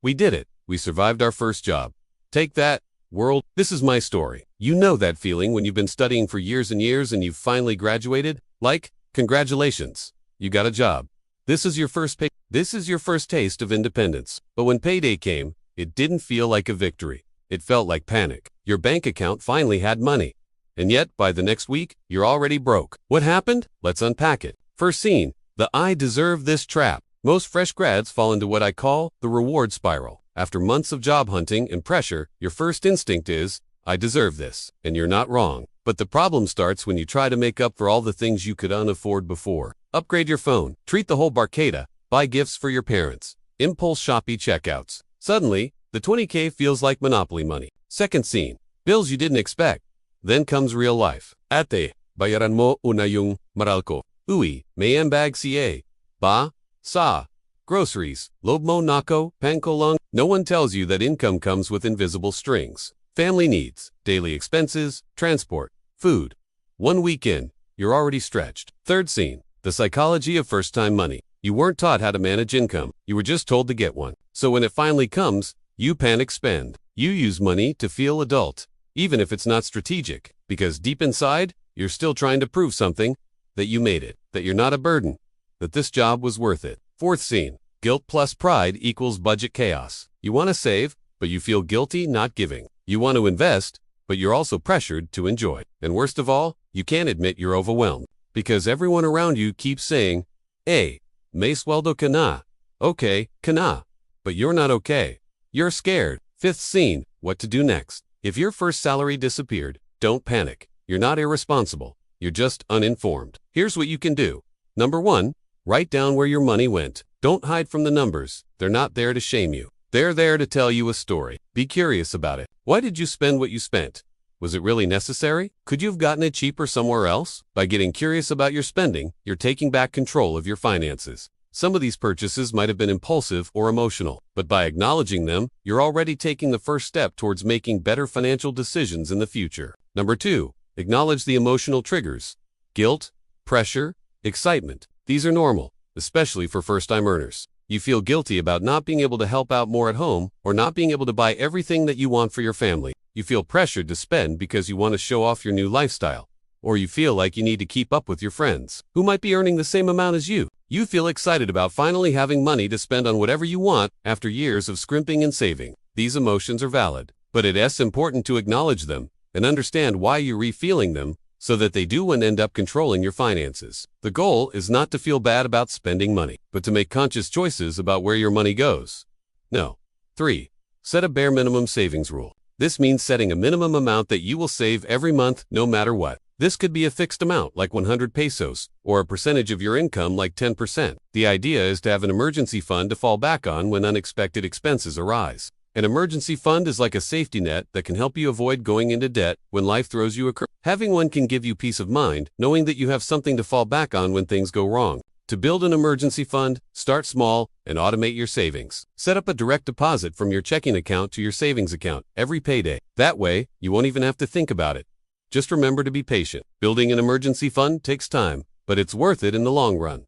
We did it. We survived our first job. Take that, world. This is my story. You know that feeling when you've been studying for years and years and you've finally graduated? Like, congratulations. You got a job. This is your first taste of independence. But when payday came, it didn't feel like a victory. It felt like panic. Your bank account finally had money. And yet, by the next week, you're already broke. What happened? Let's unpack it. First scene, the I deserve this trap. Most fresh grads fall into what I call the reward spiral. After months of job hunting and pressure, your first instinct is, I deserve this. And you're not wrong. But the problem starts when you try to make up for all the things you could unafford before. Upgrade your phone, treat the whole barcada, buy gifts for your parents, impulse shopping checkouts. Suddenly, the 20K feels like monopoly money. Second scene, bills you didn't expect. Then comes real life. Ate, bayaran mo una yung maral ko. Uy, may ambag ca. Ba, sa. Groceries, lob mo nako, pankolong. No one tells you that income comes with invisible strings. Family needs, daily expenses, transport, food. 1 week in, you're already stretched. Third scene, the psychology of first-time money. You weren't taught how to manage income. You were just told to get one. So when it finally comes, you panic spend. You use money to feel adult, even if it's not strategic, because deep inside, you're still trying to prove something, that you made it, that you're not a burden, that this job was worth it. Fourth scene, guilt plus pride equals budget chaos. You want to save, but you feel guilty not giving. You want to invest, but you're also pressured to enjoy. And worst of all, you can't admit you're overwhelmed, because everyone around you keeps saying, hey, may sweldo ka na. Okay, ka na. But you're not okay. You're scared. Fifth scene, what to do next. If your first salary disappeared, don't panic. You're not irresponsible. You're just uninformed. Here's what you can do. Number 1, write down where your money went. Don't hide from the numbers. They're not there to shame you. They're there to tell you a story. Be curious about it. Why did you spend what you spent? Was it really necessary? Could you have gotten it cheaper somewhere else? By getting curious about your spending, you're taking back control of your finances. Some of these purchases might have been impulsive or emotional, but by acknowledging them, you're already taking the first step towards making better financial decisions in the future. Number 2, acknowledge the emotional triggers. Guilt, pressure, excitement. These are normal, especially for first-time earners. You feel guilty about not being able to help out more at home or not being able to buy everything that you want for your family. You feel pressured to spend because you want to show off your new lifestyle. Or you feel like you need to keep up with your friends, who might be earning the same amount as you. You feel excited about finally having money to spend on whatever you want after years of scrimping and saving. These emotions are valid, but it's important to acknowledge them and understand why you're feeling them so that they do end up controlling your finances. The goal is not to feel bad about spending money, but to make conscious choices about where your money goes. No. 3. Set a bare minimum savings rule. This means setting a minimum amount that you will save every month no matter what. This could be a fixed amount like 100 pesos or a percentage of your income like 10%. The idea is to have an emergency fund to fall back on when unexpected expenses arise. An emergency fund is like a safety net that can help you avoid going into debt when life throws you a curve. Having one can give you peace of mind, knowing that you have something to fall back on when things go wrong. To build an emergency fund, start small and automate your savings. Set up a direct deposit from your checking account to your savings account every payday. That way, you won't even have to think about it. Just remember to be patient. Building an emergency fund takes time, but it's worth it in the long run.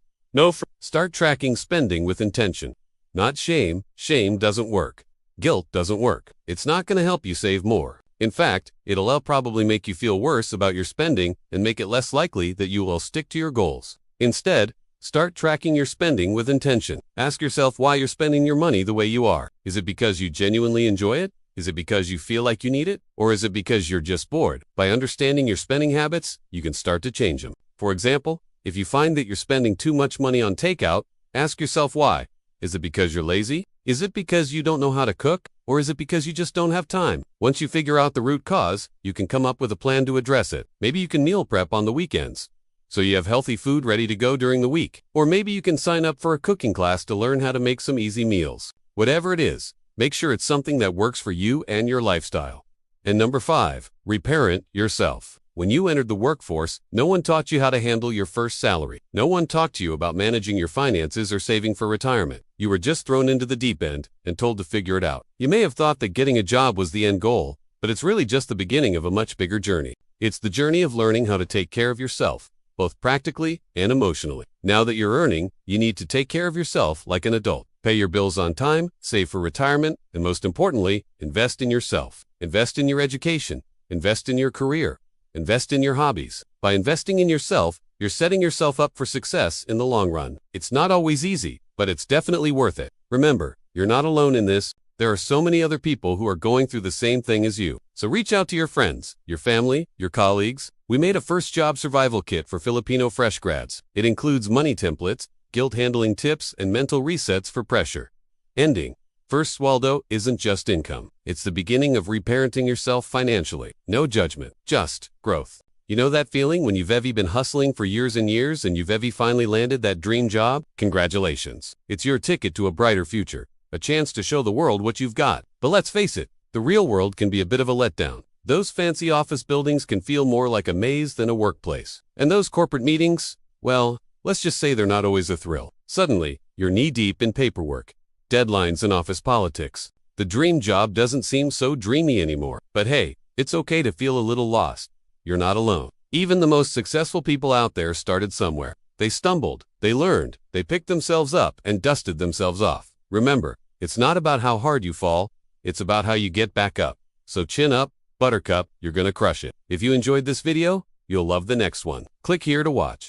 Start tracking spending with intention. Not shame. Shame doesn't work. Guilt doesn't work. It's not going to help you save more. In fact, it'll probably make you feel worse about your spending and make it less likely that you will stick to your goals. Instead, start tracking your spending with intention. Ask yourself why you're spending your money the way you are. Is it because you genuinely enjoy it? Is it because you feel like you need it? Or is it because you're just bored? By understanding your spending habits, you can start to change them. For example, if you find that you're spending too much money on takeout, ask yourself why. Is it because you're lazy? Is it because you don't know how to cook? Or is it because you just don't have time? Once you figure out the root cause, you can come up with a plan to address it. Maybe you can meal prep on the weekends, so you have healthy food ready to go during the week. Or maybe you can sign up for a cooking class to learn how to make some easy meals. Whatever it is, make sure it's something that works for you and your lifestyle. And number 5, reparent yourself. When you entered the workforce, no one taught you how to handle your first salary. No one talked to you about managing your finances or saving for retirement. You were just thrown into the deep end and told to figure it out. You may have thought that getting a job was the end goal, but it's really just the beginning of a much bigger journey. It's the journey of learning how to take care of yourself, both practically and emotionally. Now that you're earning, you need to take care of yourself like an adult. Pay your bills on time, save for retirement, and most importantly, invest in yourself. Invest in your education. Invest in your career. Invest in your hobbies. By investing in yourself, you're setting yourself up for success in the long run. It's not always easy, but it's definitely worth it. Remember, you're not alone in this. There are so many other people who are going through the same thing as you. So reach out to your friends, your family, your colleagues. We made a first job survival kit for Filipino fresh grads. It includes money templates, guilt handling tips, and mental resets for pressure. Ending. First Sweldo isn't just income. It's the beginning of reparenting yourself financially. No judgment, just growth. You know that feeling when you've been hustling for years and years and you've finally landed that dream job? Congratulations. It's your ticket to a brighter future, a chance to show the world what you've got. But let's face it, the real world can be a bit of a letdown. Those fancy office buildings can feel more like a maze than a workplace. And those corporate meetings, well, let's just say they're not always a thrill. Suddenly, you're knee-deep in paperwork, deadlines, and office politics. The dream job doesn't seem so dreamy anymore. But hey, it's okay to feel a little lost. You're not alone. Even the most successful people out there started somewhere. They stumbled, they learned, they picked themselves up and dusted themselves off. Remember, it's not about how hard you fall, it's about how you get back up. So chin up, buttercup, you're gonna crush it. If you enjoyed this video, you'll love the next one. Click here to watch.